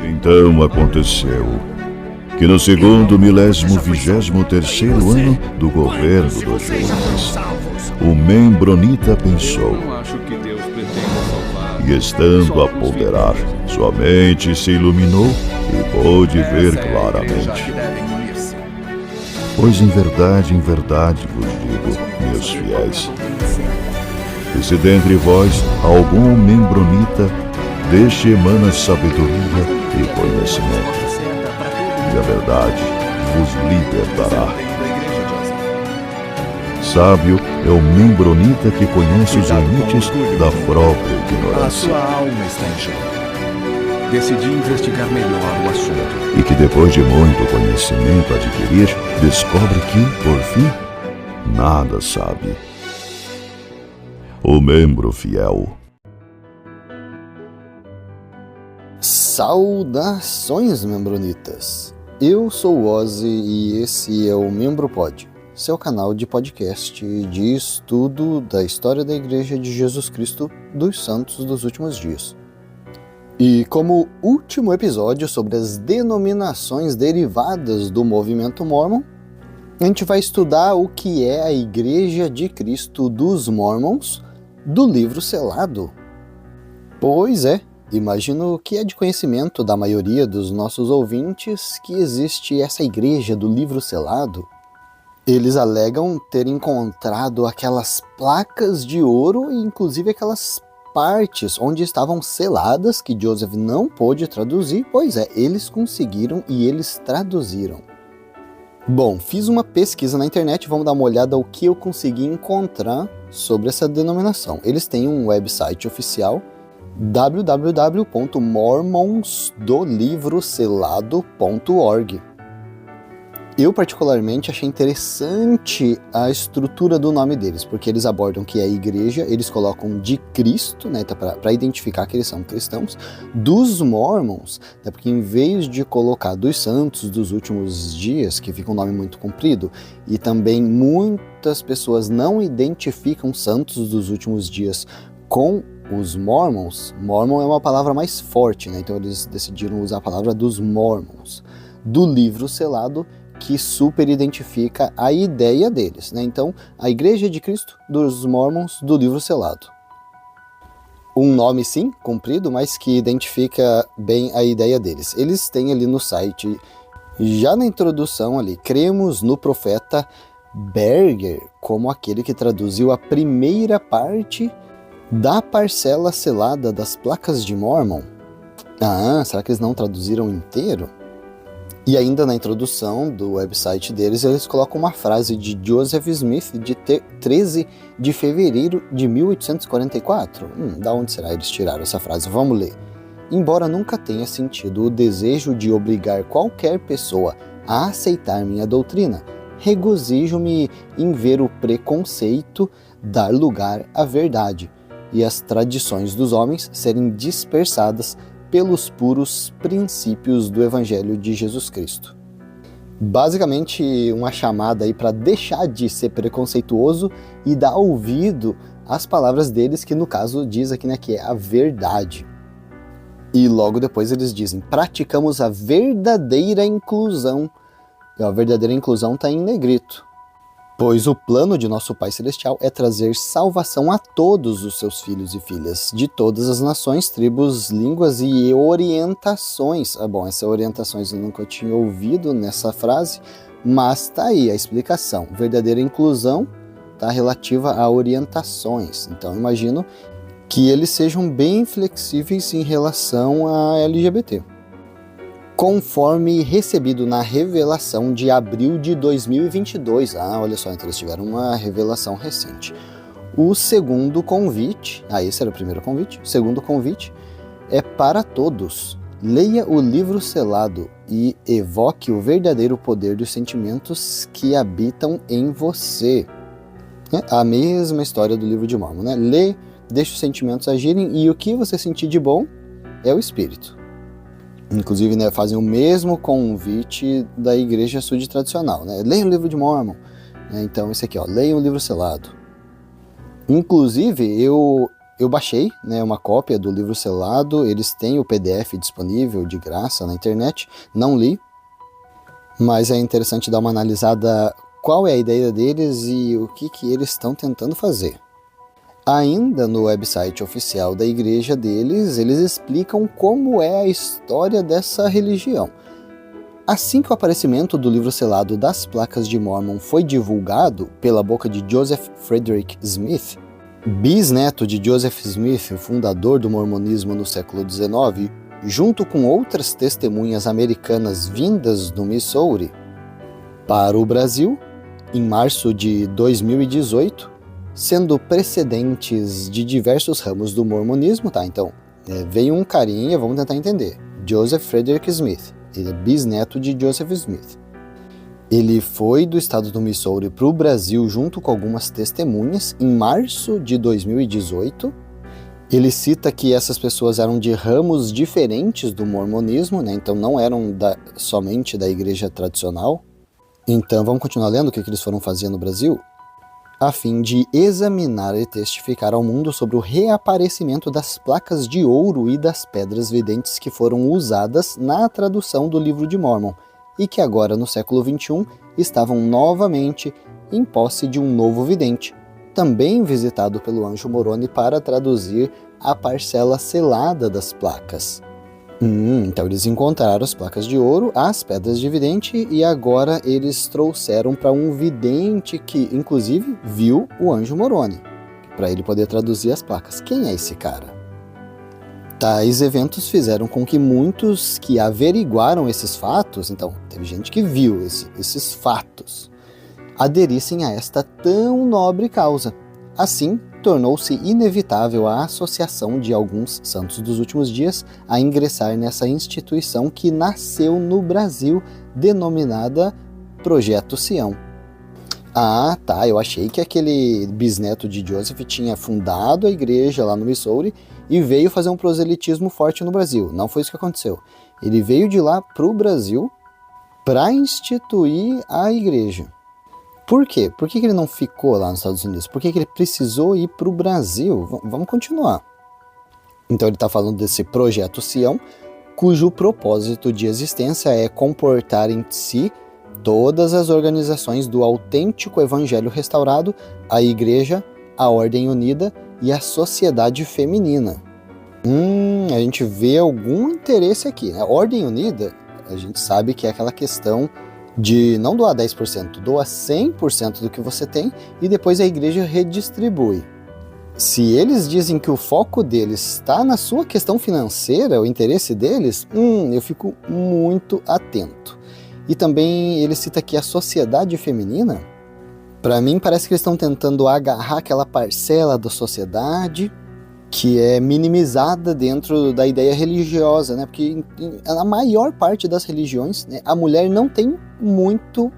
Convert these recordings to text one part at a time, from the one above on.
Então aconteceu que no segundo 1023º ano do governo do Jonas, o Membronita pensou, e estando a ponderar, sua mente se iluminou e pôde ver claramente. Pois em verdade vos digo, meus fiéis, que se dentre vós algum membronita, deste emana sabedoria e conhecimento, e a verdade vos libertará. Sábio é o membronita que conhece os limites da própria ignorância. A sua alma está em jogo. Decidi investigar melhor o assunto. E que depois de muito conhecimento adquirir, descobre que, por fim, nada sabe. O membro fiel. Saudações, membronitas! Eu sou o Ozzy e esse é o MembroPod, seu canal de podcast de estudo da história da Igreja de Jesus Cristo dos Santos dos Últimos Dias. E como último episódio sobre as denominações derivadas do movimento Mórmon, a gente vai estudar o que é a Igreja de Cristo dos Mormons do livro selado. Pois é, imagino que é de conhecimento da maioria dos nossos ouvintes que existe essa Igreja do livro selado. Eles alegam ter encontrado aquelas placas de ouro e inclusive aquelas partes onde estavam seladas que Joseph não pôde traduzir. Pois é, eles conseguiram e eles traduziram. Bom, fiz uma pesquisa na internet, vamos dar uma olhada ao que eu consegui encontrar sobre essa denominação. Eles têm um website oficial, www.mormonsdolivroselado.org. Eu particularmente achei interessante a estrutura do nome deles, porque eles abordam que é a igreja, eles colocam de Cristo, né, para identificar que eles são cristãos, dos Mormons, né, porque em vez de colocar dos santos dos últimos dias, que fica um nome muito comprido, e também muitas pessoas não identificam santos dos últimos dias com os Mormons. Mormon é uma palavra mais forte, né, então eles decidiram usar a palavra dos Mormons, do livro selado, que super identifica a ideia deles, né? Então, a Igreja de Cristo dos Mormons do livro selado. Um nome, sim, comprido, mas que identifica bem a ideia deles. Eles têm ali no site, já na introdução ali, cremos no profeta Berger como aquele que traduziu a primeira parte da parcela selada das placas de Mormon. Ah, será que eles não traduziram inteiro? E ainda na introdução do website deles, eles colocam uma frase de Joseph Smith de 13 de fevereiro de 1844. Da onde será eles tiraram essa frase? Vamos ler. Embora nunca tenha sentido o desejo de obrigar qualquer pessoa a aceitar minha doutrina, regozijo-me em ver o preconceito dar lugar à verdade e as tradições dos homens serem dispersadas pelos puros princípios do Evangelho de Jesus Cristo. Basicamente, uma chamada aí para deixar de ser preconceituoso e dar ouvido às palavras deles, que no caso diz aqui, né, que é a verdade. E logo depois eles dizem, praticamos a verdadeira inclusão. E a verdadeira inclusão está em negrito. Pois o plano de nosso Pai Celestial é trazer salvação a todos os seus filhos e filhas, de todas as nações, tribos, línguas e orientações. Bom, essas orientações eu nunca tinha ouvido nessa frase, mas tá aí a explicação. Verdadeira inclusão está relativa a orientações. Então, eu imagino que eles sejam bem flexíveis em relação a LGBT. Conforme recebido na revelação de abril de 2022. Olha só, então eles tiveram uma revelação recente. O segundo convite, esse era o primeiro convite, o segundo convite é para todos. Leia o livro selado e evoque o verdadeiro poder dos sentimentos que habitam em você. A mesma história do livro de Mormon, né? Lê, deixa os sentimentos agirem e o que você sentir de bom é o Espírito. Inclusive, né, fazem o mesmo convite da igreja sud tradicional, né? Leia o livro de Mormon. Então, esse aqui, leia o livro selado. Inclusive, eu Eu baixei, né, uma cópia do livro selado, eles têm o PDF disponível de graça na internet, não li, mas é interessante dar uma analisada qual é a ideia deles e o que eles estão tentando fazer. Ainda no website oficial da igreja deles, eles explicam como é a história dessa religião. Assim que o aparecimento do livro selado das Placas de Mórmon foi divulgado pela boca de Joseph Frederick Smith, bisneto de Joseph Smith, o fundador do mormonismo no século XIX, junto com outras testemunhas americanas vindas do Missouri para o Brasil, em março de 2018, sendo precedentes de diversos ramos do mormonismo, tá? Então, veio um carinha, vamos tentar entender. Joseph Frederick Smith, ele é bisneto de Joseph Smith. Ele foi do estado do Missouri para o Brasil junto com algumas testemunhas em março de 2018. Ele cita que essas pessoas eram de ramos diferentes do mormonismo, né? Então não eram somente da igreja tradicional. Então vamos continuar lendo o que eles foram fazer no Brasil, a fim de examinar e testificar ao mundo sobre o reaparecimento das placas de ouro e das pedras videntes que foram usadas na tradução do livro de Mórmon e que agora, no século XXI, estavam novamente em posse de um novo vidente, também visitado pelo anjo Moroni para traduzir a parcela selada das placas. Então eles encontraram as placas de ouro, as pedras de vidente, e agora eles trouxeram para um vidente que, inclusive, viu o anjo Moroni, para ele poder traduzir as placas. Quem é esse cara? Tais eventos fizeram com que muitos que averiguaram esses fatos, então teve gente que viu esses fatos, aderissem a esta tão nobre causa. Assim, tornou-se inevitável a associação de alguns santos dos últimos dias a ingressar nessa instituição que nasceu no Brasil, denominada Projeto Sião. Ah, tá, eu achei que aquele bisneto de Joseph tinha fundado a igreja lá no Missouri e veio fazer um proselitismo forte no Brasil. Não foi isso que aconteceu. Ele veio de lá para o Brasil para instituir a igreja. Por quê? Por que ele não ficou lá nos Estados Unidos? Por que ele precisou ir para o Brasil? Vamos continuar. Então ele está falando desse Projeto Sião, cujo propósito de existência é comportar em si todas as organizações do autêntico Evangelho restaurado, a Igreja, a Ordem Unida e a Sociedade Feminina. A gente vê algum interesse aqui, né? A Ordem Unida, a gente sabe que é aquela questão de não doar 10%, doa 100% do que você tem e depois a igreja redistribui. Se eles dizem que o foco deles está na sua questão financeira, o interesse deles, eu fico muito atento. E também ele cita aqui a sociedade feminina. Para mim parece que eles estão tentando agarrar aquela parcela da sociedade que é minimizada dentro da ideia religiosa, né? Porque na maior parte das religiões, né, a mulher não tem muito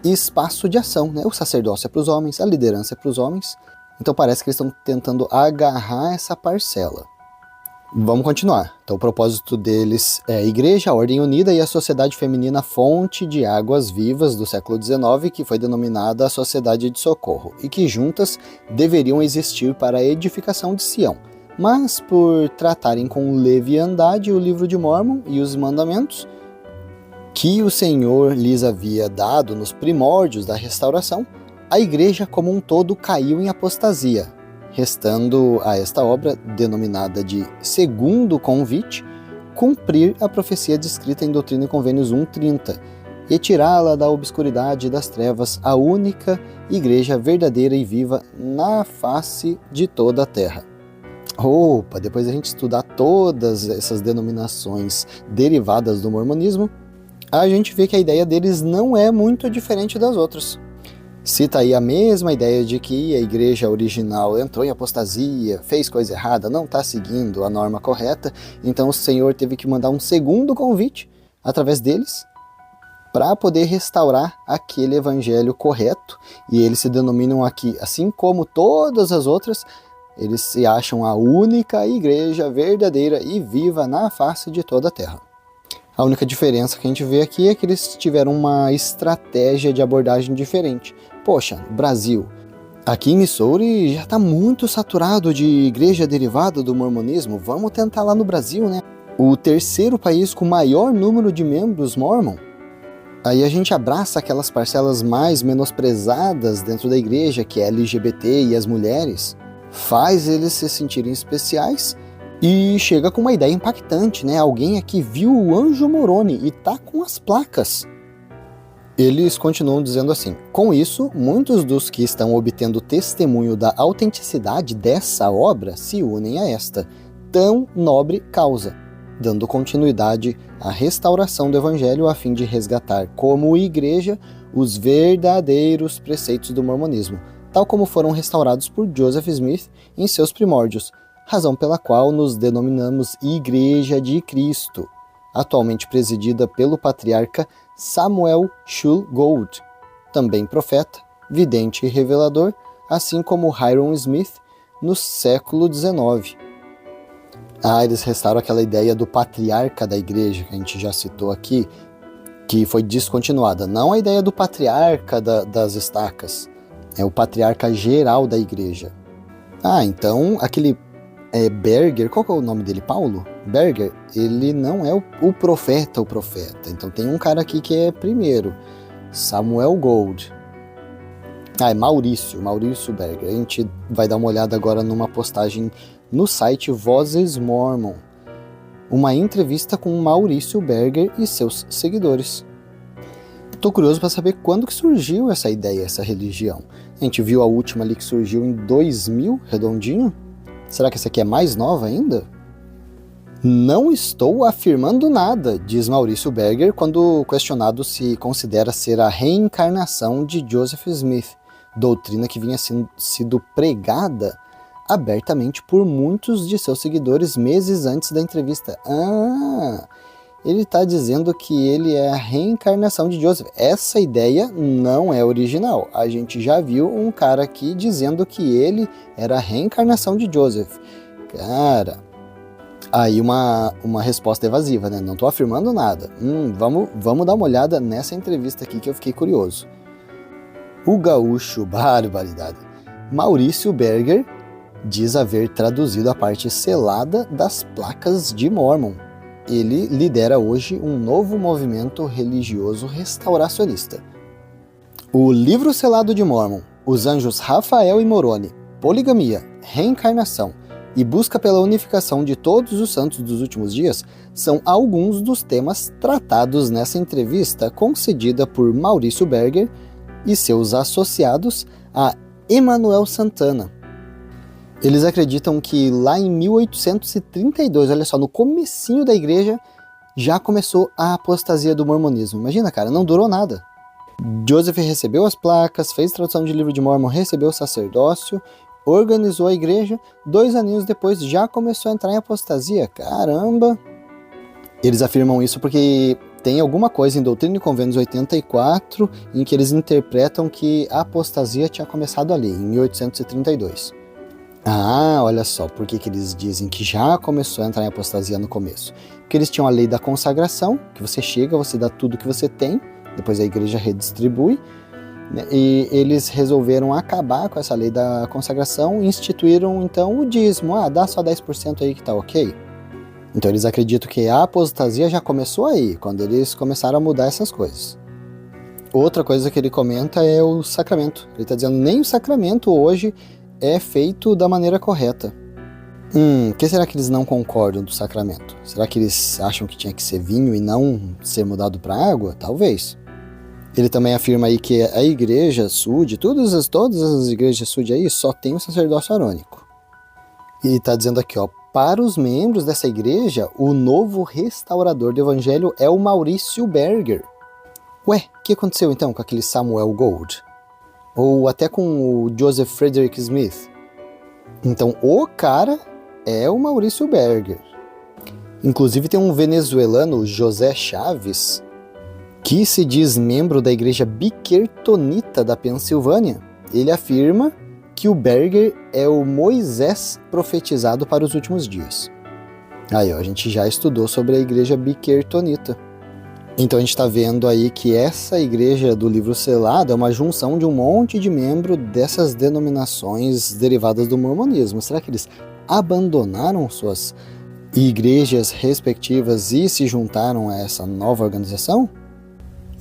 espaço de ação, né? O sacerdócio é para os homens, a liderança é para os homens, então parece que eles estão tentando agarrar essa parcela. Vamos continuar. Então o propósito deles é a Igreja, a Ordem Unida e a Sociedade Feminina Fonte de Águas Vivas do século XIX, que foi denominada a Sociedade de Socorro, e que juntas deveriam existir para a edificação de Sião. Mas por tratarem com leviandade o livro de Mórmon e os mandamentos que o Senhor lhes havia dado nos primórdios da restauração, a Igreja como um todo caiu em apostasia, restando a esta obra, denominada de Segundo Convite, cumprir a profecia descrita em Doutrina e Convênios 1:30, retirá-la da obscuridade e das trevas, a única igreja verdadeira e viva na face de toda a terra. Opa, depois a gente estudar todas essas denominações derivadas do mormonismo, a gente vê que a ideia deles não é muito diferente das outras. Cita aí a mesma ideia de que a igreja original entrou em apostasia, fez coisa errada, não está seguindo a norma correta, então o Senhor teve que mandar um segundo convite através deles para poder restaurar aquele evangelho correto, e eles se denominam aqui, assim como todas as outras, eles se acham a única igreja verdadeira e viva na face de toda a terra. A única diferença que a gente vê aqui é que eles tiveram uma estratégia de abordagem diferente. Poxa, Brasil, Aqui em Missouri já está muito saturado de igreja derivada do mormonismo. Vamos tentar lá no Brasil, né? O terceiro país com maior número de membros mormon. Aí a gente abraça aquelas parcelas mais menosprezadas dentro da igreja, que é LGBT e as mulheres, faz eles se sentirem especiais e chega com uma ideia impactante, né? Alguém aqui viu o anjo Moroni e tá com as placas. Eles continuam dizendo assim: com isso, muitos dos que estão obtendo testemunho da autenticidade dessa obra se unem a esta tão nobre causa, dando continuidade à restauração do Evangelho a fim de resgatar como igreja os verdadeiros preceitos do mormonismo, tal como foram restaurados por Joseph Smith em seus primórdios, razão pela qual nos denominamos Igreja de Cristo, atualmente presidida pelo patriarca Samuel Schul Gould, também profeta, vidente e revelador, assim como Hyrum Smith no século XIX. Eles restauram aquela ideia do patriarca da igreja, que a gente já citou aqui, que foi descontinuada. Não a ideia do patriarca das estacas, é o patriarca geral da igreja. Então aquele Berger, qual que é o nome dele? Paulo? Berger, ele não é o profeta. Então tem um cara aqui que é primeiro, Samuel Gould. É Maurício Berger. A gente vai dar uma olhada agora numa postagem no site Vozes Mormon. Uma entrevista com Maurício Berger e seus seguidores. Estou curioso para saber quando que surgiu essa ideia, essa religião. A gente viu a última ali que surgiu em 2000, redondinho. Será que essa aqui é mais nova ainda? Não estou afirmando nada, diz Maurício Berger quando questionado se considera ser a reencarnação de Joseph Smith, doutrina que vinha sido pregada abertamente por muitos de seus seguidores meses antes da entrevista. Ele está dizendo que ele é a reencarnação de Joseph. Essa ideia não é original. A gente já viu um cara aqui dizendo que ele era a reencarnação de Joseph. Cara, aí uma resposta evasiva, né? Não estou afirmando nada. Vamos dar uma olhada nessa entrevista aqui que eu fiquei curioso. O gaúcho, barbaridade. Maurício Berger diz haver traduzido a parte selada das placas de Mormon. Ele lidera hoje um novo movimento religioso restauracionista. O livro selado de Mormon, os anjos Rafael e Moroni, poligamia, reencarnação e busca pela unificação de todos os santos dos últimos dias são alguns dos temas tratados nessa entrevista concedida por Maurício Berger e seus associados a Emanuel Santana. Eles acreditam que lá em 1832, olha só, no comecinho da igreja, já começou a apostasia do mormonismo. Imagina, cara, não durou nada. Joseph recebeu as placas, fez tradução de livro de Mormon, recebeu o sacerdócio, organizou a igreja, 2 aninhos depois já começou a entrar em apostasia. Caramba! Eles afirmam isso porque tem alguma coisa em Doutrina e Convênios 84 em que eles interpretam que a apostasia tinha começado ali, em 1832. Olha só, por que eles dizem que já começou a entrar em apostasia no começo? Porque eles tinham a lei da consagração, que você chega, você dá tudo que você tem, depois a igreja redistribui, né? E eles resolveram acabar com essa lei da consagração e instituíram então o dízimo. Dá só 10% aí que tá ok. Então eles acreditam que a apostasia já começou aí, quando eles começaram a mudar essas coisas. Outra coisa que ele comenta é o sacramento. Ele está dizendo nem o sacramento hoje é feito da maneira correta. Que será que eles não concordam do sacramento? Será que eles acham que tinha que ser vinho e não ser mudado para água? Talvez. Ele também afirma aí que a igreja Sud, todas as igrejas Sud aí, só tem o sacerdócio arônico. E está dizendo aqui, para os membros dessa igreja, o novo restaurador do evangelho é o Maurício Berger. O que aconteceu então com aquele Samuel Gould? Ou até com o Joseph Frederick Smith? Então, o cara é o Maurício Berger. Inclusive tem um venezuelano, José Chaves, que se diz membro da igreja Bickertonita da Pensilvânia. Ele afirma que o Berger é o Moisés profetizado para os últimos dias. Aí, a gente já estudou sobre a igreja Bickertonita. Então a gente está vendo aí que essa igreja do livro selado é uma junção de um monte de membros dessas denominações derivadas do mormonismo. Será que eles abandonaram suas igrejas respectivas e se juntaram a essa nova organização?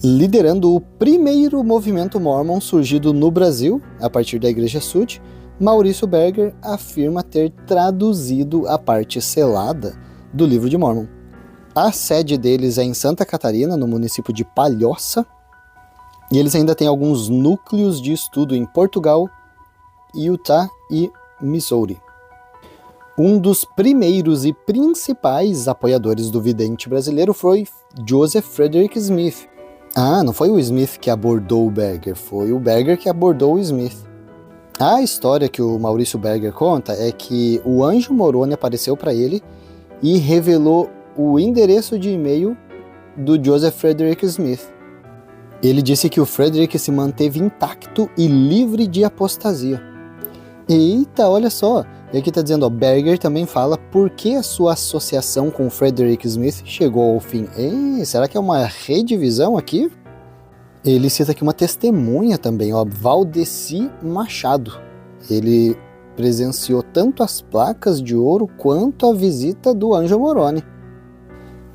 Liderando o primeiro movimento mormon surgido no Brasil, a partir da Igreja Sud, Maurício Berger afirma ter traduzido a parte selada do livro de Mórmon. A sede deles é em Santa Catarina, no município de Palhoça, e eles ainda têm alguns núcleos de estudo em Portugal, Utah e Missouri. Um dos primeiros e principais apoiadores do vidente brasileiro foi Joseph Frederick Smith. Ah, não foi o Smith que abordou o Berger, foi o Berger que abordou o Smith. A história que o Maurício Berger conta é que o anjo Moroni apareceu para ele e revelou o endereço de e-mail do Joseph Frederick Smith. Ele disse que o Frederick se manteve intacto e livre de apostasia. Eita, olha só, e aqui está dizendo, Berger também fala por que a sua associação com o Frederick Smith chegou ao fim. Será que é uma redivisão aqui? Ele cita aqui uma testemunha também, Valdeci Machado. Ele presenciou tanto as placas de ouro quanto a visita do anjo Moroni.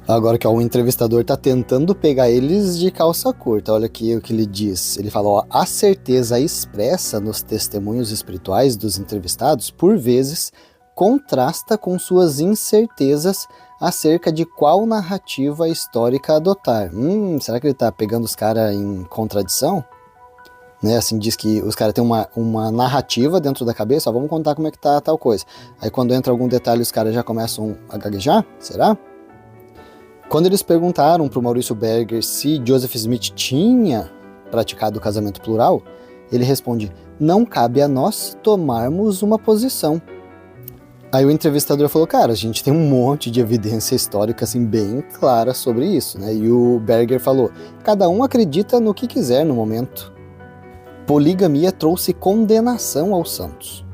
Agora que o entrevistador está tentando pegar eles de calça curta, olha aqui o que ele diz. Ele fala, a certeza expressa nos testemunhos espirituais dos entrevistados, por vezes, contrasta com suas incertezas acerca de qual narrativa histórica adotar. Será que ele está pegando os caras em contradição? Né, assim, diz que os caras têm uma narrativa dentro da cabeça, vamos contar como é que tá tal coisa. Aí quando entra algum detalhe os caras já começam a gaguejar? Será? Quando eles perguntaram para o Maurício Berger se Joseph Smith tinha praticado o casamento plural, ele responde, não cabe a nós tomarmos uma posição. Aí o entrevistador falou, cara, a gente tem um monte de evidência histórica assim, bem clara sobre isso, né? E o Berger falou, cada um acredita no que quiser no momento. Poligamia trouxe condenação aos santos.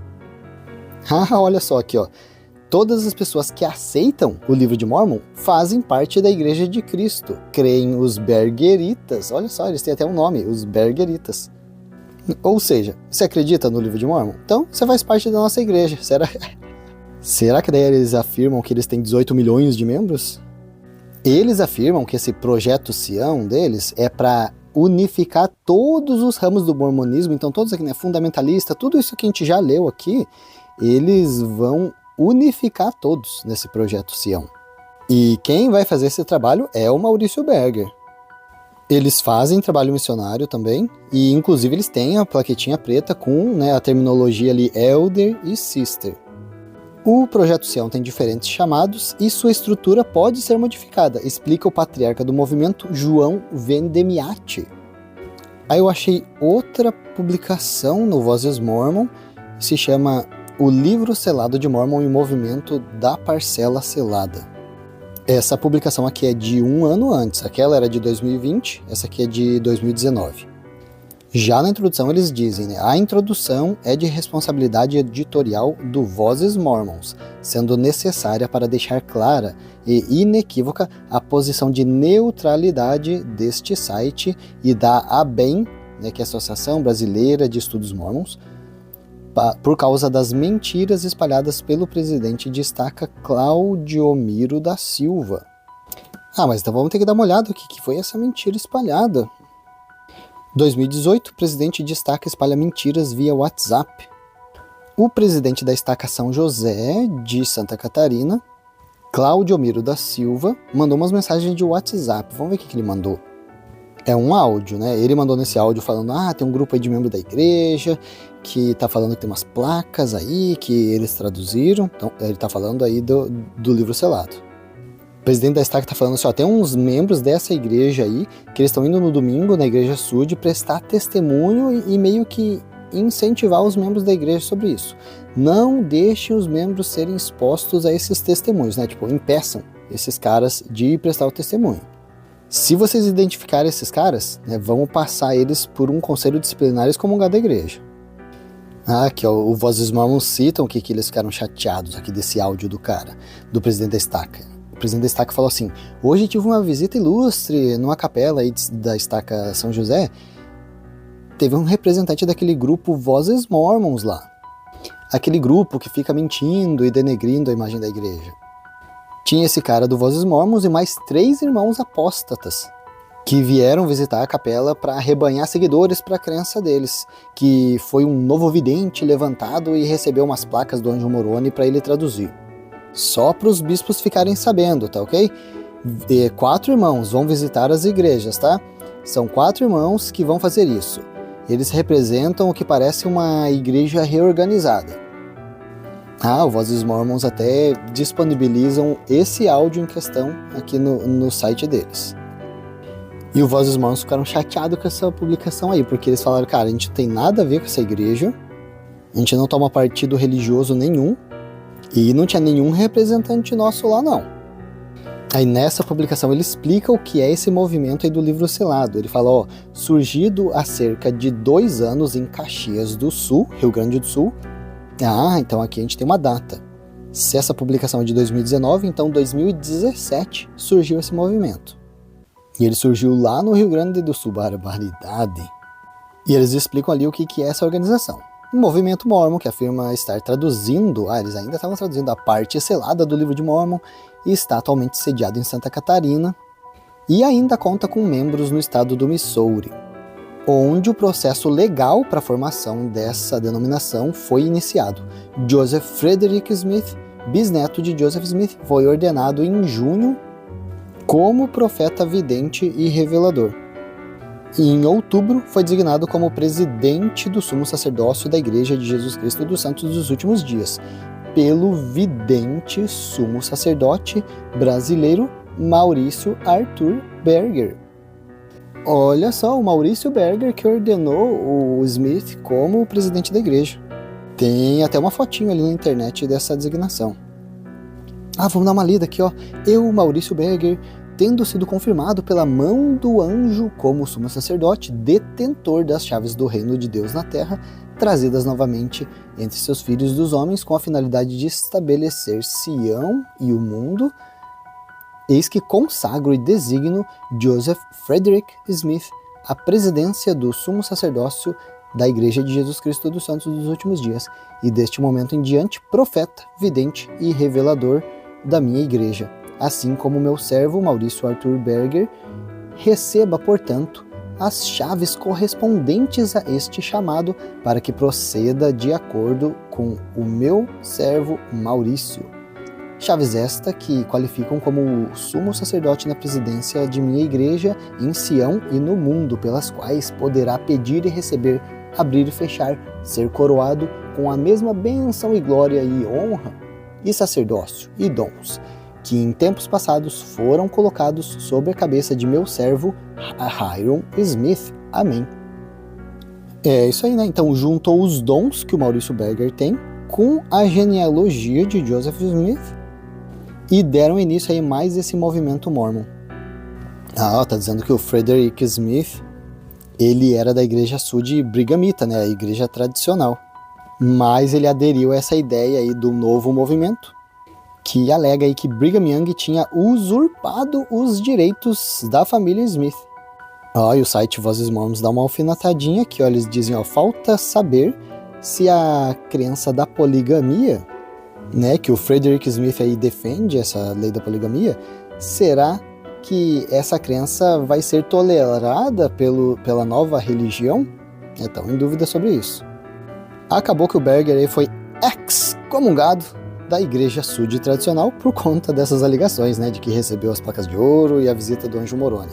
Olha só aqui, ó. Todas as pessoas que aceitam o livro de Mórmon fazem parte da Igreja de Cristo. Creem os Bergeritas. Olha só, eles têm até um nome, os Bergeritas. Ou seja, você acredita no livro de Mórmon? Então, você faz parte da nossa igreja. Será que daí eles afirmam que eles têm 18 milhões de membros? Eles afirmam que esse projeto Sião deles é para unificar todos os ramos do mormonismo. Então, todos aqui, né, fundamentalista, tudo isso que a gente já leu aqui, eles vão unificar todos nesse projeto Sião. E quem vai fazer esse trabalho é o Maurício Berger. Eles fazem trabalho missionário também, e inclusive eles têm a plaquetinha preta com, né, a terminologia ali Elder e Sister. O projeto Sião tem diferentes chamados e sua estrutura pode ser modificada, explica o patriarca do movimento, João Vendemiati. Aí eu achei outra publicação no Vozes Mormon, se chama O Livro Selado de Mórmon e o Movimento da Parcela Selada. Essa publicação aqui é de um ano antes, aquela era de 2020, essa aqui é de 2019. Já na introdução eles dizem, né, a introdução é de responsabilidade editorial do Vozes Mormons, sendo necessária para deixar clara e inequívoca a posição de neutralidade deste site e da ABEM, né, que é a Associação Brasileira de Estudos Mormons, por causa das mentiras espalhadas pelo presidente, destaca Claudiomiro da Silva. Mas então vamos ter que dar uma olhada o que foi essa mentira espalhada. 2018, o presidente de Estaca espalha mentiras via WhatsApp. O presidente da Estaca São José, de Santa Catarina, Claudiomiro da Silva, mandou umas mensagens de WhatsApp. Vamos ver o que ele mandou. É um áudio, né? Ele mandou nesse áudio falando, tem um grupo aí de membros da igreja que tá falando que tem umas placas aí que eles traduziram. Então, ele tá falando aí do livro selado. O presidente da Estaca tá falando assim, tem uns membros dessa igreja aí que eles estão indo no domingo na Igreja Sud prestar testemunho e meio que incentivar os membros da igreja sobre isso. Não deixem os membros serem expostos a esses testemunhos, né? Tipo, impeçam esses caras de prestar o testemunho. Se vocês identificarem esses caras, né, vão passar eles por um conselho disciplinar e excomungar da igreja. Aqui, ó, o Vozes Mormons citam que eles ficaram chateados aqui desse áudio do cara, do presidente da Estaca. presidente da estaca falou assim: hoje tive uma visita ilustre numa capela aí da estaca São José. Teve um representante daquele grupo Vozes Mormons lá. Aquele grupo que fica mentindo e denegrindo a imagem da igreja. Tinha esse cara do Vozes Mormons e mais 3 irmãos apóstatas que vieram visitar a capela para arrebanhar seguidores para a crença deles, que foi um novo vidente levantado e recebeu umas placas do Anjo Moroni para ele traduzir. Só para os bispos ficarem sabendo, tá ok? 4 irmãos vão visitar as igrejas, tá? São 4 irmãos que vão fazer isso. Eles representam o que parece uma igreja reorganizada. O Vozes Mormons até disponibilizam esse áudio em questão aqui no site deles. E o Vozes Mormons ficaram chateados com essa publicação aí, porque eles falaram, cara, a gente não tem nada a ver com essa igreja, a gente não toma partido religioso nenhum, e não tinha nenhum representante nosso lá não. Aí nessa publicação ele explica o que é esse movimento aí do livro selado. Ele fala, surgido há cerca de 2 anos em Caxias do Sul, Rio Grande do Sul. Então aqui a gente tem uma data. Se essa publicação é de 2019, então 2017 surgiu esse movimento. E ele surgiu lá no Rio Grande do Sul, barbaridade. E eles explicam ali o que é essa organização. Um movimento Mormon que afirma estar traduzindo, eles ainda estavam traduzindo a parte selada do livro de Mormon, e está atualmente sediado em Santa Catarina, e ainda conta com membros no estado do Missouri, onde o processo legal para a formação dessa denominação foi iniciado. Joseph Frederick Smith, bisneto de Joseph Smith, foi ordenado em junho como profeta vidente e revelador. E em outubro foi designado como presidente do sumo sacerdócio da Igreja de Jesus Cristo dos Santos dos Últimos Dias, pelo vidente sumo sacerdote brasileiro Maurício Arthur Berger. Olha só, o Maurício Berger que ordenou o Smith como presidente da igreja. Tem até uma fotinho ali na internet dessa designação. Vamos dar uma lida aqui, ó. Eu, Maurício Berger, tendo sido confirmado pela mão do anjo como sumo sacerdote, detentor das chaves do reino de Deus na terra, trazidas novamente entre seus filhos dos homens com a finalidade de estabelecer Sião e o mundo, eis que consagro e designo Joseph Frederick Smith à presidência do sumo sacerdócio da Igreja de Jesus Cristo dos Santos dos Últimos Dias, e deste momento em diante profeta, vidente e revelador da minha igreja, assim como meu servo Maurício Arthur Berger, receba, portanto, as chaves correspondentes a este chamado para que proceda de acordo com o meu servo Maurício. Chaves esta que qualificam como o sumo sacerdote na presidência de minha igreja em Sião e no mundo, pelas quais poderá pedir e receber, abrir e fechar, ser coroado com a mesma bênção e glória e honra e sacerdócio e dons que em tempos passados foram colocados sobre a cabeça de meu servo Hiram Smith. Amém. É isso aí, né? Então juntou os dons que o Maurício Berger tem com a genealogia de Joseph Smith e deram início aí mais esse movimento Mormon. Tá dizendo que o Frederick Smith, ele era da igreja Sud Brighamita, né? A igreja tradicional. Mas ele aderiu a essa ideia aí do novo movimento, que alega aí que Brigham Young tinha usurpado os direitos da família Smith. E o site Vozes Mormons dá uma alfinetadinha aqui, eles dizem, falta saber se a crença da poligamia, né, que o Frederick Smith aí defende, essa lei da poligamia, será que essa crença vai ser tolerada pela nova religião? Estão em dúvida sobre isso. Acabou que o Berger aí foi excomungado da igreja Sud tradicional por conta dessas alegações, né, de que recebeu as placas de ouro e a visita do Anjo Moroni.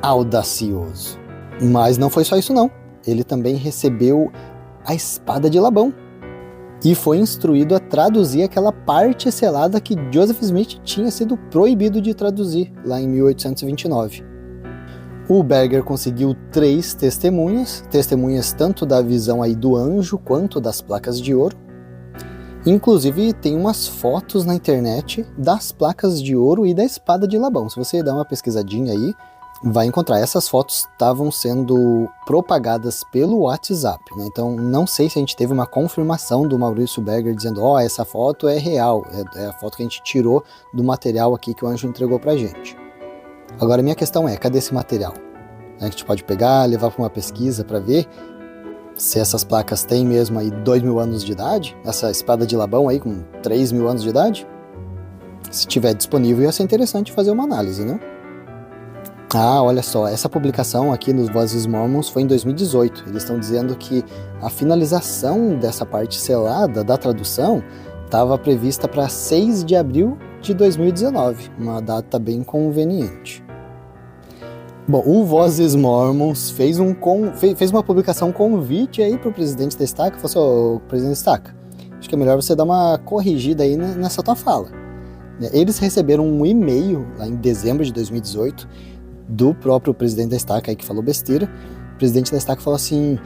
Audacioso. Mas não foi só isso não. Ele também recebeu a espada de Labão e foi instruído a traduzir aquela parte selada que Joseph Smith tinha sido proibido de traduzir lá em 1829. O Berger conseguiu 3 testemunhas tanto da visão aí do anjo quanto das placas de ouro. Inclusive tem umas fotos na internet das placas de ouro e da espada de Labão. Se você der uma pesquisadinha aí, vai encontrar. Essas fotos estavam sendo propagadas pelo WhatsApp, né? Então não sei se a gente teve uma confirmação do Maurício Berger dizendo, essa foto é real, é a foto que a gente tirou do material aqui que o anjo entregou pra gente. Agora minha questão é, cadê esse material? A gente pode pegar, levar para uma pesquisa para ver se essas placas têm mesmo aí 2.000 anos de idade, essa espada de Labão aí com 3.000 anos de idade. Se tiver disponível ia ser interessante fazer uma análise, né? Olha só, essa publicação aqui nos Vozes Mormons foi em 2018. Eles estão dizendo que a finalização dessa parte selada da tradução estava prevista para 6 de abril de 2019, uma data bem conveniente. Bom, o Vozes Mormons fez uma publicação convite aí para o presidente da Estaca, falou assim, presidente Estaca, acho que é melhor você dar uma corrigida aí nessa tua fala. Eles receberam um e-mail lá em dezembro de 2018 do próprio presidente da Estaca aí que falou besteira. O presidente da Estaca falou assim,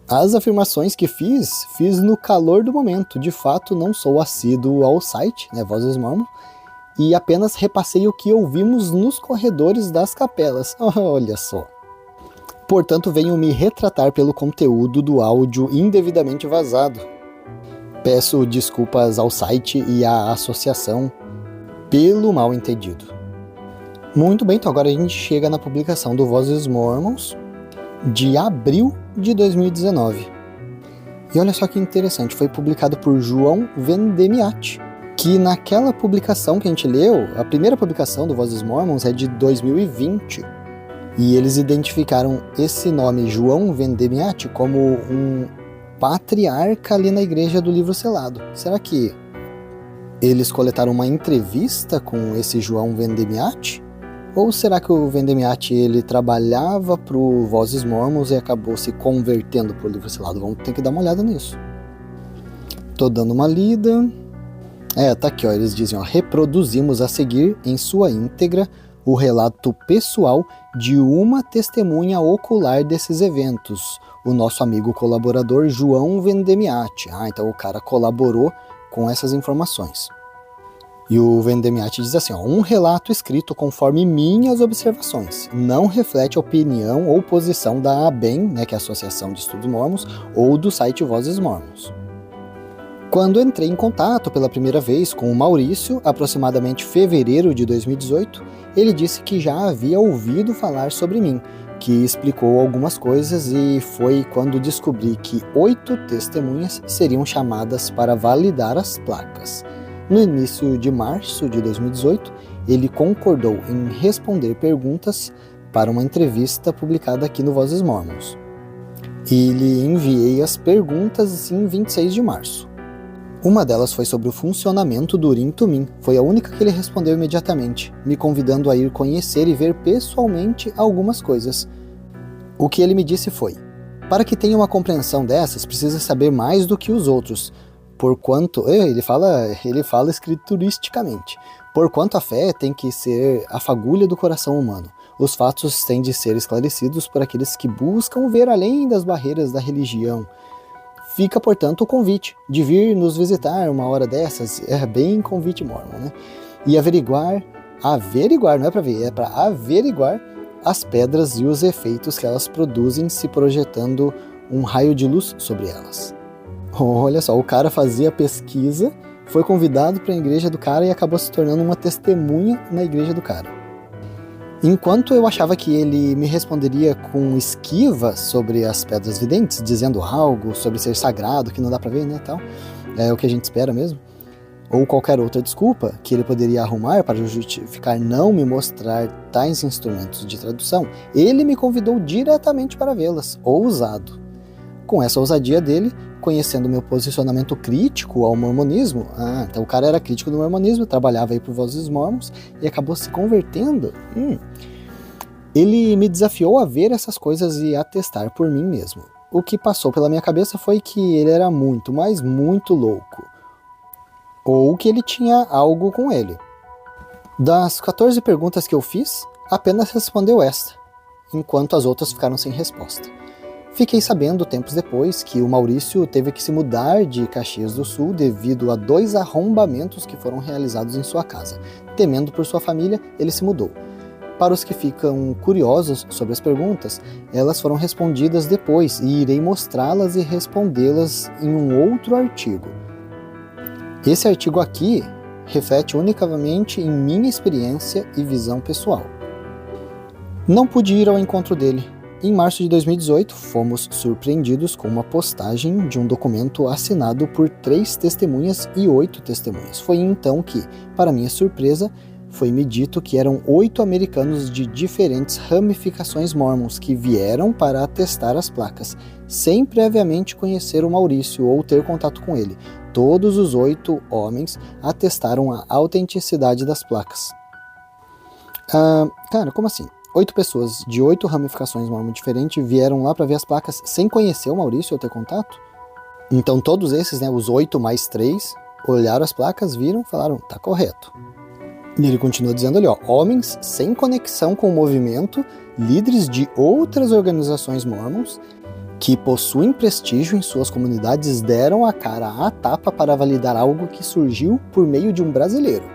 as afirmações que fiz no calor do momento, de fato não sou assíduo ao site, né, Vozes Mormon, e apenas repassei o que ouvimos nos corredores das capelas. Olha só. Portanto, venho me retratar pelo conteúdo do áudio indevidamente vazado. Peço desculpas ao site e à associação pelo mal entendido. Muito bem, então agora a gente chega na publicação do Vozes Mormons de abril de 2019. E olha só que interessante, foi publicado por João Vendemiati, que naquela publicação que a gente leu, a primeira publicação do Vozes Mormons é de 2020, e eles identificaram esse nome, João Vendemiati, como um patriarca ali na igreja do livro selado. Será que eles coletaram uma entrevista com esse João Vendemiati? Ou será que o Vendemiati ele trabalhava para o Vozes Mormons e acabou se convertendo para o livro selado? Vamos ter que dar uma olhada nisso. Tô dando uma lida. Tá aqui, eles dizem, reproduzimos a seguir em sua íntegra o relato pessoal de uma testemunha ocular desses eventos, o nosso amigo colaborador João Vendemiati. Então o cara colaborou com essas informações. E o Vendemiati diz assim, um relato escrito conforme minhas observações, não reflete a opinião ou posição da ABEM, né, que é a Associação de Estudos Mormons, ou do site Vozes Mormons. Quando entrei em contato pela primeira vez com o Maurício, aproximadamente fevereiro de 2018, ele disse que já havia ouvido falar sobre mim, que explicou algumas coisas e foi quando descobri que 8 testemunhas seriam chamadas para validar as placas. No início de março de 2018, ele concordou em responder perguntas para uma entrevista publicada aqui no Vozes Mormons. E lhe enviei as perguntas em 26 de março. Uma delas foi sobre o funcionamento do Urim Tumim. Foi a única que ele respondeu imediatamente, me convidando a ir conhecer e ver pessoalmente algumas coisas. O que ele me disse foi, para que tenha uma compreensão dessas, precisa saber mais do que os outros, porquanto, ele fala escrituristicamente, porquanto a fé tem que ser a fagulha do coração humano. Os fatos têm de ser esclarecidos por aqueles que buscam ver além das barreiras da religião. Fica, portanto, o convite de vir nos visitar uma hora dessas, é bem convite mormon, né? E averiguar, não é para ver, é para averiguar as pedras e os efeitos que elas produzem se projetando um raio de luz sobre elas. Olha só, o cara fazia pesquisa, foi convidado para a igreja do cara e acabou se tornando uma testemunha na igreja do cara. Enquanto eu achava que ele me responderia com esquiva sobre as pedras videntes, dizendo algo sobre ser sagrado, que não dá pra ver, né, tal, é o que a gente espera mesmo, ou qualquer outra desculpa que ele poderia arrumar para justificar não me mostrar tais instrumentos de tradução, ele me convidou diretamente para vê-las, ousado. Com essa ousadia dele, conhecendo meu posicionamento crítico ao mormonismo, então o cara era crítico do mormonismo, trabalhava aí por Vozes Mormons e acabou se convertendo, ele me desafiou a ver essas coisas e a testar por mim mesmo. O que passou pela minha cabeça foi que ele era muito, mas muito louco, ou que ele tinha algo com ele. Das 14 perguntas que eu fiz, apenas respondeu esta, enquanto as outras ficaram sem resposta. Fiquei sabendo tempos depois que o Maurício teve que se mudar de Caxias do Sul devido a 2 arrombamentos que foram realizados em sua casa. Temendo por sua família, ele se mudou. Para os que ficam curiosos sobre as perguntas, elas foram respondidas depois e irei mostrá-las e respondê-las em um outro artigo. Esse artigo aqui reflete unicamente em minha experiência e visão pessoal. Não pude ir ao encontro dele. Em março de 2018, fomos surpreendidos com uma postagem de um documento assinado por 3 testemunhas e 8 testemunhas. Foi então que, para minha surpresa, foi-me dito que eram 8 americanos de diferentes ramificações mormons que vieram para atestar as placas, sem previamente conhecer o Maurício ou ter contato com ele. Todos os 8 homens atestaram a autenticidade das placas. Cara, como assim? 8 pessoas de 8 ramificações mormon diferentes vieram lá para ver as placas sem conhecer o Maurício ou ter contato? Então todos esses, né, os 8 mais 3, olharam as placas, viram, falaram, tá correto. E ele continua dizendo ali, ó, homens sem conexão com o movimento, líderes de outras organizações mormons, que possuem prestígio em suas comunidades, deram a cara à tapa para validar algo que surgiu por meio de um brasileiro.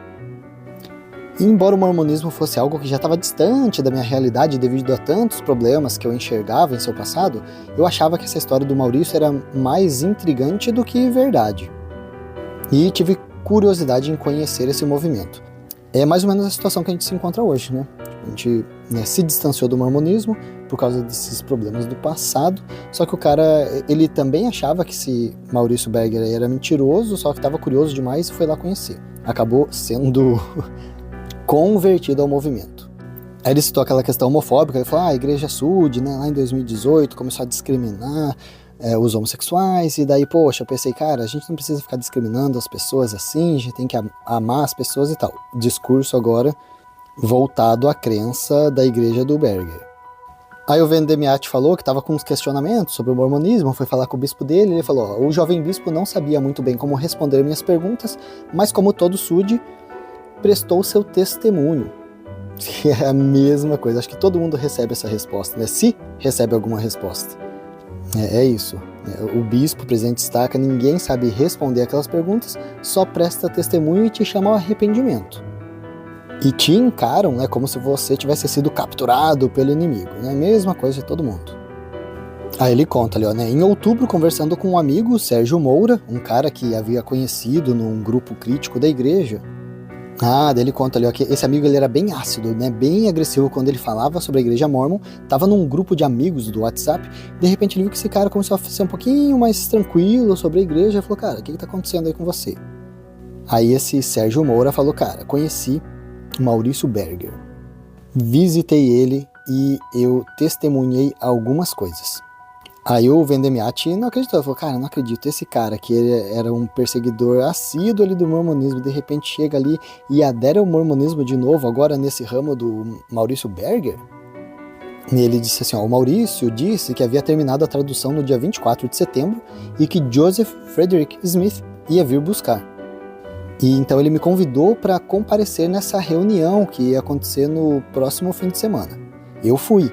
E embora o mormonismo fosse algo que já estava distante da minha realidade devido a tantos problemas que eu enxergava em seu passado, eu achava que essa história do Maurício era mais intrigante do que verdade. E tive curiosidade em conhecer esse movimento. É mais ou menos a situação que a gente se encontra hoje, né? A gente se distanciou do mormonismo por causa desses problemas do passado, só que o cara, ele também achava que esse Maurício Berger era mentiroso, só que estava curioso demais e foi lá conhecer. Acabou sendo convertido ao movimento. Aí ele citou aquela questão homofóbica, ele falou, a Igreja Sud, né, lá em 2018, começou a discriminar os homossexuais, e daí, poxa, eu pensei, cara, a gente não precisa ficar discriminando as pessoas assim, a gente tem que amar as pessoas e tal. Discurso agora voltado à crença da igreja do Berger. Aí o Vendemiati falou que estava com uns questionamentos sobre o mormonismo, foi falar com o bispo dele, ele falou, o jovem bispo não sabia muito bem como responder minhas perguntas, mas como todo Sud, prestou seu testemunho. É a mesma coisa, acho que todo mundo recebe essa resposta, né? Se recebe alguma resposta. É isso. O bispo, o presidente destaca, ninguém sabe responder aquelas perguntas, só presta testemunho e te chama ao arrependimento. E te encaram, né, como se você tivesse sido capturado pelo inimigo. Né? Mesma coisa de todo mundo. Aí ele conta ali, ó, né, em outubro, conversando com um amigo, Sérgio Moura, um cara que havia conhecido num grupo crítico da igreja. Daí ele conta ali, ó, que esse amigo ele era bem ácido, né, bem agressivo quando ele falava sobre a igreja Mormon, tava num grupo de amigos do WhatsApp, de repente ele viu que esse cara começou a ser um pouquinho mais tranquilo sobre a igreja, e falou, cara, o que tá acontecendo aí com você? Aí esse Sérgio Moura falou, cara, conheci Maurício Berger, visitei ele e eu testemunhei algumas coisas. Aí o Vendemiati não acreditou, ele falou, cara, não acredito, esse cara que ele era um perseguidor assíduo ali do mormonismo, de repente chega ali e adere ao mormonismo de novo, agora nesse ramo do Maurício Berger? E ele disse assim, ó, o Maurício disse que havia terminado a tradução no dia 24 de setembro e que Joseph Frederick Smith ia vir buscar. E então ele me convidou para comparecer nessa reunião que ia acontecer no próximo fim de semana. Eu fui.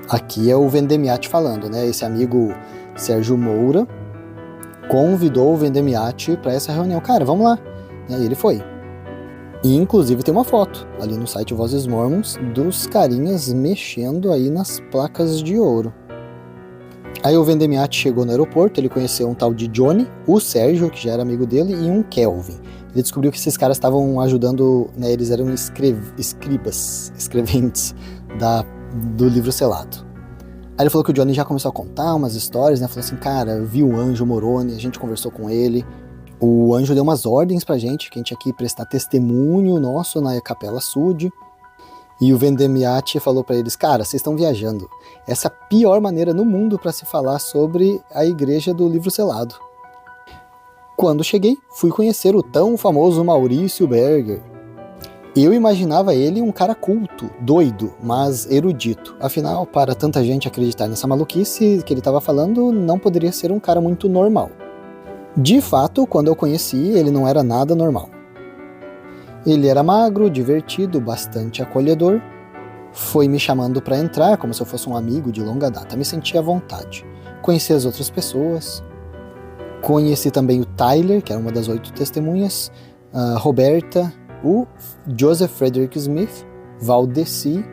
Aqui é o Vendemiati falando, né? Esse amigo Sérgio Moura convidou o Vendemiati para essa reunião. Cara, vamos lá. E ele foi. E inclusive tem uma foto ali no site Vozes Mormons dos carinhas mexendo aí nas placas de ouro. Aí o Vendemiati chegou no aeroporto, ele conheceu um tal de Johnny, o Sérgio, que já era amigo dele, e um Kelvin. Ele descobriu que esses caras estavam ajudando, né, eles eram escreventes do livro selado. Aí ele falou que o Johnny já começou a contar umas histórias, né? Falou assim, cara, vi o anjo Moroni, a gente conversou com ele. O anjo deu umas ordens pra gente, que a gente tinha que prestar testemunho nosso na Capela Sud. E o Vendemiati falou pra eles, cara, vocês estão viajando. Essa é a pior maneira no mundo para se falar sobre a igreja do livro selado. Quando cheguei, fui conhecer o tão famoso Maurício Berger. Eu imaginava ele um cara culto, doido, mas erudito. Afinal, para tanta gente acreditar nessa maluquice que ele estava falando, não poderia ser um cara muito normal. De fato, quando eu conheci, ele não era nada normal. Ele era magro, divertido, bastante acolhedor. Foi me chamando para entrar, como se eu fosse um amigo de longa data. Me sentia à vontade. Conheci as outras pessoas. Conheci também o Tyler, que era uma das 8 testemunhas, a Roberta, o Joseph Frederick Smith, Valdeci,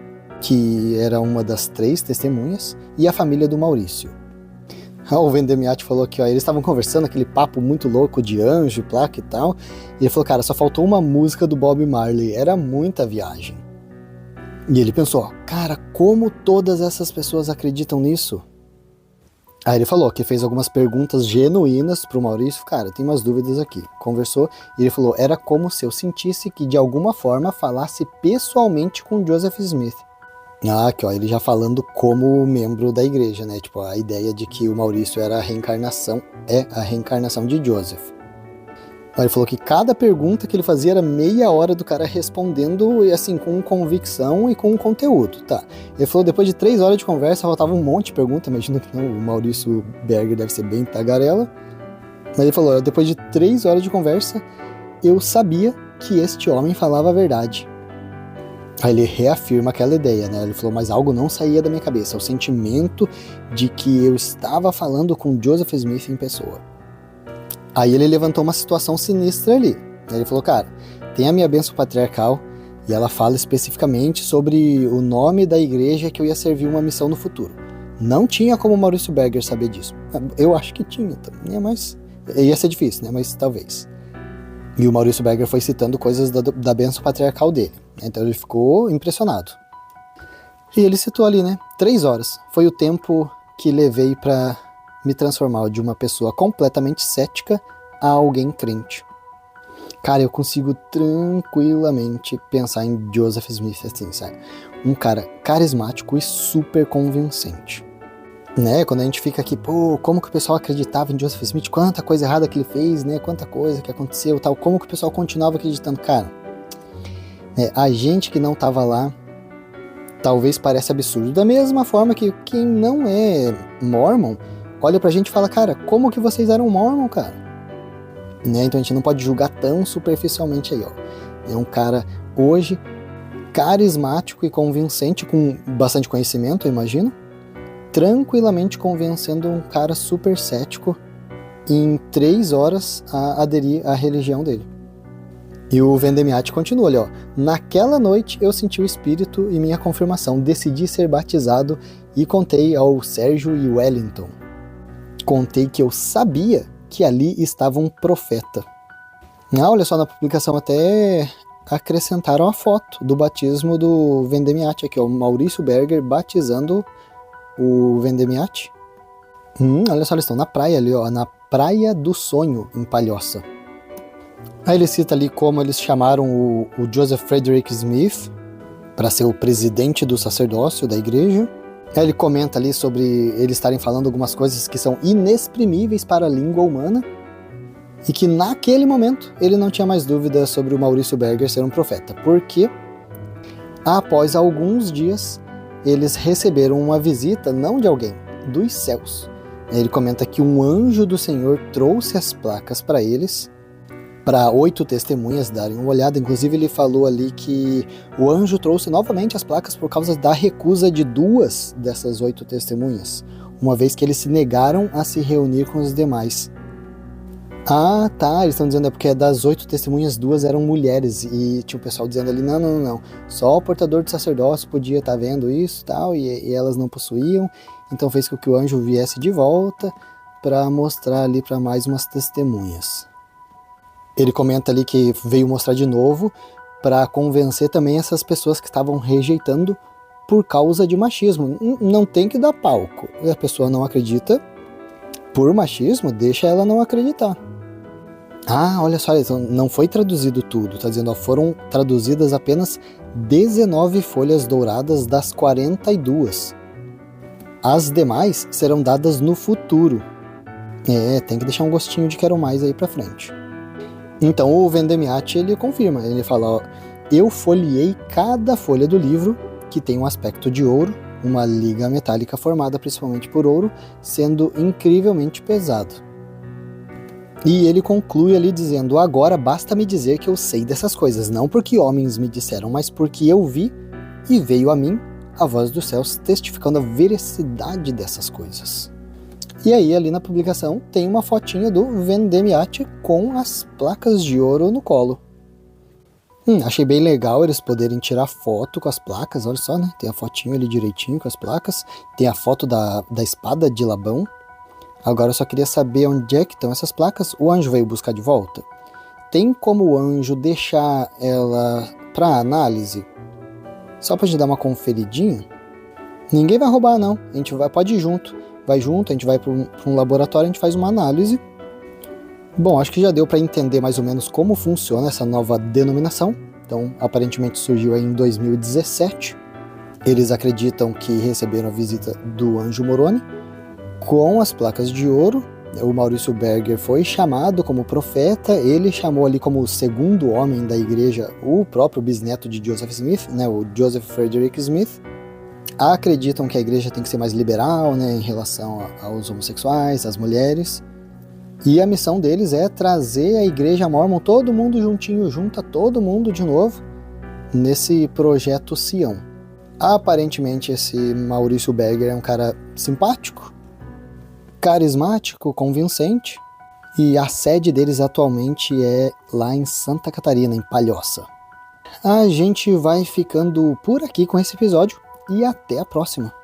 que era uma das 3 testemunhas, e a família do Maurício. O Vendemiati falou que eles estavam conversando, aquele papo muito louco de anjo, placa e tal, e ele falou, cara, só faltou uma música do Bob Marley, era muita viagem. E ele pensou, cara, como todas essas pessoas acreditam nisso? Aí ele falou que fez algumas perguntas genuínas pro Maurício, cara, tem umas dúvidas aqui. Conversou e ele falou, era como se eu sentisse que de alguma forma falasse pessoalmente com Joseph Smith. Aqui, ele já falando como membro da igreja, né? Tipo, a ideia de que o Maurício era a reencarnação de Joseph. Aí ele falou que cada pergunta que ele fazia era meia hora do cara respondendo, assim, com convicção e com conteúdo, tá? Ele falou, depois de 3 horas de conversa, faltava um monte de pergunta, imagino que não, o Maurício Berger deve ser bem tagarela. Mas ele falou, depois de 3 horas de conversa, eu sabia que este homem falava a verdade. Aí ele reafirma aquela ideia, né? Ele falou, mas algo não saía da minha cabeça, o sentimento de que eu estava falando com Joseph Smith em pessoa. Aí ele levantou uma situação sinistra ali. Ele falou, cara, tem a minha bênção patriarcal e ela fala especificamente sobre o nome da igreja que eu ia servir uma missão no futuro. Não tinha como o Maurício Berger saber disso. Eu acho que tinha também, mas ia ser difícil, né? Mas talvez. E o Maurício Berger foi citando coisas da bênção patriarcal dele. Então ele ficou impressionado. E ele citou ali, né? 3 horas. Foi o tempo que levei para me transformar de uma pessoa completamente cética a alguém crente. Cara, eu consigo tranquilamente pensar em Joseph Smith assim, sabe? Um cara carismático e super convincente. Né? Quando a gente fica aqui, pô, como que o pessoal acreditava em Joseph Smith? Quanta coisa errada que ele fez, né? Quanta coisa que aconteceu, tal. Como que o pessoal continuava acreditando? Cara, a gente que não tava lá, talvez pareça absurdo. Da mesma forma que quem não é Mormon, olha pra gente e fala, cara, como que vocês eram Mormon, cara? Né? Então a gente não pode julgar tão superficialmente aí, ó. É um cara, hoje, carismático e convincente, com bastante conhecimento, eu imagino, tranquilamente convencendo um cara super cético em 3 horas a aderir à religião dele. E o Vendemiati continua ali, ó. Naquela noite eu senti o espírito e minha confirmação. Decidi ser batizado e contei ao Sérgio e Wellington. Contei que eu sabia que ali estava um profeta. Olha só, na publicação até acrescentaram a foto do batismo do Vendemiati aqui, ó. O Maurício Berger batizando o Vendemiati. Olha só, eles estão na praia ali, ó. Na Praia do Sonho, em Palhoça. Aí ele cita ali como eles chamaram o Joseph Frederick Smith para ser o presidente do sacerdócio da igreja. Aí ele comenta ali sobre eles estarem falando algumas coisas que são inexprimíveis para a língua humana e que naquele momento ele não tinha mais dúvida sobre o Maurício Berger ser um profeta, porque após alguns dias eles receberam uma visita não de alguém, dos céus. Ele comenta que um anjo do Senhor trouxe as placas para eles, para 8 testemunhas darem uma olhada. Inclusive ele falou ali que o anjo trouxe novamente as placas por causa da recusa de 2 dessas 8 testemunhas, uma vez que eles se negaram a se reunir com os demais. Ah, tá, eles estão dizendo porque das 8 testemunhas 2 eram mulheres, e tinha o pessoal dizendo ali, não, só o portador de sacerdócio podia estar vendo isso tal, e elas não possuíam, então fez com que o anjo viesse de volta para mostrar ali para mais umas testemunhas. Ele comenta ali que veio mostrar de novo para convencer também essas pessoas que estavam rejeitando por causa de machismo. Não tem que dar palco. A pessoa não acredita por machismo, deixa ela não acreditar. Ah, olha só, não foi traduzido tudo. Tá dizendo, ó, foram traduzidas apenas 19 folhas douradas das 42. As demais serão dadas no futuro. Tem que deixar um gostinho de quero mais aí pra frente. Então o Vendemiati, ele confirma, ele fala, ó, eu folheei cada folha do livro, que tem um aspecto de ouro, uma liga metálica formada principalmente por ouro, sendo incrivelmente pesado. E ele conclui ali dizendo, agora basta me dizer que eu sei dessas coisas, não porque homens me disseram, mas porque eu vi e veio a mim a voz dos céus testificando a veracidade dessas coisas. E aí, ali na publicação, tem uma fotinha do Vendemiati com as placas de ouro no colo. Achei bem legal eles poderem tirar foto com as placas, olha só, né? Tem a fotinho ali direitinho com as placas, tem a foto da espada de Labão. Agora eu só queria saber onde é que estão essas placas. O anjo veio buscar de volta? Tem como o anjo deixar ela para análise? Só pra gente dar uma conferidinha? Ninguém vai roubar não, a gente pode ir junto. Vai junto, a gente vai para um laboratório, a gente faz uma análise. Bom, acho que já deu para entender mais ou menos como funciona essa nova denominação. Então, aparentemente surgiu aí em 2017. Eles acreditam que receberam a visita do anjo Moroni com as placas de ouro. O Maurício Berger foi chamado como profeta, ele chamou ali como o segundo homem da igreja o próprio bisneto de Joseph Smith, né, o Joseph Frederick Smith. Acreditam que a igreja tem que ser mais liberal, né, em relação aos homossexuais, às mulheres. E a missão deles é trazer a igreja mórmon, todo mundo juntinho, junta todo mundo de novo nesse projeto Sião. Aparentemente esse Maurício Berger é um cara simpático, carismático, convincente, e a sede deles atualmente é lá em Santa Catarina, em Palhoça. A gente vai ficando por aqui com esse episódio e até a próxima!